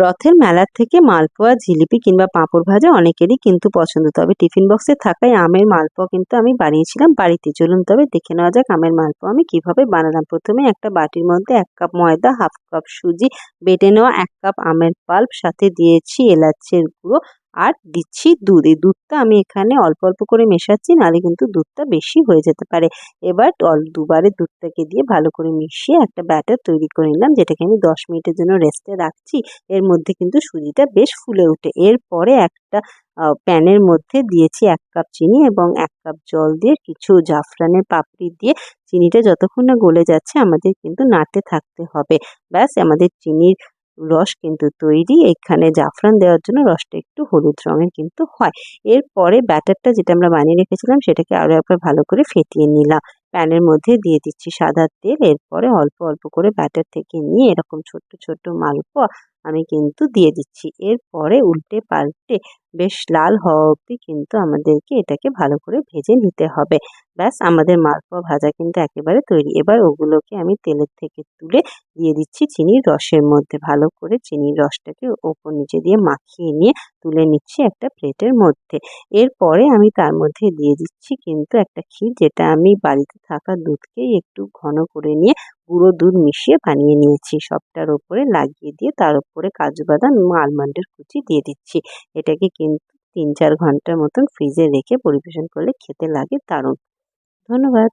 রথের মেলার থেকে মালপোয়া, জিলিপি কিংবা পাঁপড় ভাজা অনেকেরই কিন্তু পছন্দ। তবে টিফিন বক্সে থাকায় আমের মালপোয়া কিন্তু আমি বানিয়েছিলাম বাড়িতে। চলুন তবে দেখে নেওয়া যাক আমের মালপোয়া আমি কিভাবে বানালাম। প্রথমে একটা বাটির মধ্যে 1 কাপ ময়দা, হাফ কাপ সুজি, বেটে নেওয়া 1 কাপ আমের পাল্প, সাথে দিয়েছি এলাচের গুঁড়ো আর দিচ্ছি দুধ। এই দুধটা আমি এখানে অল্প অল্প করে মেশাচ্ছি, নাহলে কিন্তু দুধটা বেশি হয়ে যেতে পারে। এবার দুবারে দুধটাকে দিয়ে ভালো করে মিশিয়ে একটা ব্যাটার তৈরি করে নিলাম, যেটাকে আমি 10 মিনিটের জন্য রেস্টে রাখছি। এর মধ্যে কিন্তু সুজিটা বেশ ফুলে ওঠে। এরপরে একটা প্যানের মধ্যে দিয়েছি 1 কাপ চিনি এবং 1 কাপ জল দিয়ে কিছু জাফরানের পাপড়ি দিয়ে চিনিটা যতক্ষণ না গলে যাচ্ছে আমাদের কিন্তু নাড়তে থাকতে হবে। ব্যাস, আমাদের চিনির রস কিন্তু তৈরি। এখানে জাফরান দেওয়ার জন্য রসটা একটু হলুদ রঙের কিন্তু হয়। এরপরে ব্যাটারটা যেটা আমরা বানিয়ে রেখেছিলাম সেটাকে আরও একবার ভালো করে ফেটিয়ে নিলাম। প্যানের মধ্যে দিয়ে দিচ্ছি সাদা তেল। এরপরে অল্প অল্প করে ব্যাটার থেকে নিয়ে এরকম ছোট্ট ছোট্ট মালপোয়া আমি কিন্তু দিয়ে দিচ্ছি। এরপরে উল্টে পাল্টে বেশ লাল হওয়া অবধি কিন্তু আমাদেরকে এটাকে ভালো করে ভেজে নিতে হবে। ব্যাস, আমাদের মালপোয়া ভাজা কিন্তু একেবারে তৈরি। এবার ওগুলোকে আমি তেলের থেকে তুলে দিয়ে দিচ্ছি চিনির রসের মধ্যে। ভালো করে চিনির রসটাকে ওপর নিচে দিয়ে মাখিয়ে নিয়ে তুলে নিচ্ছি একটা প্লেটের মধ্যে। এরপরে আমি তার মধ্যে দিয়ে দিচ্ছি কিন্তু একটা ক্ষীর, যেটা আমি বাড়িতে থাকা দুধকেই একটু ঘন করে নিয়ে গুঁড়ো দুধ মিশিয়ে বানিয়ে নিয়েছি। সবটার ওপরে লাগিয়ে দিয়ে তার উপরে কাজু বাদাম এবং আলমন্ডের কুচি দিয়ে দিচ্ছি। এটাকে কিন্তু 3-4 ঘন্টার মতন ফ্রিজে রেখে পরিবেশন করলে খেতে লাগে দারুণ। ধন্যবাদ।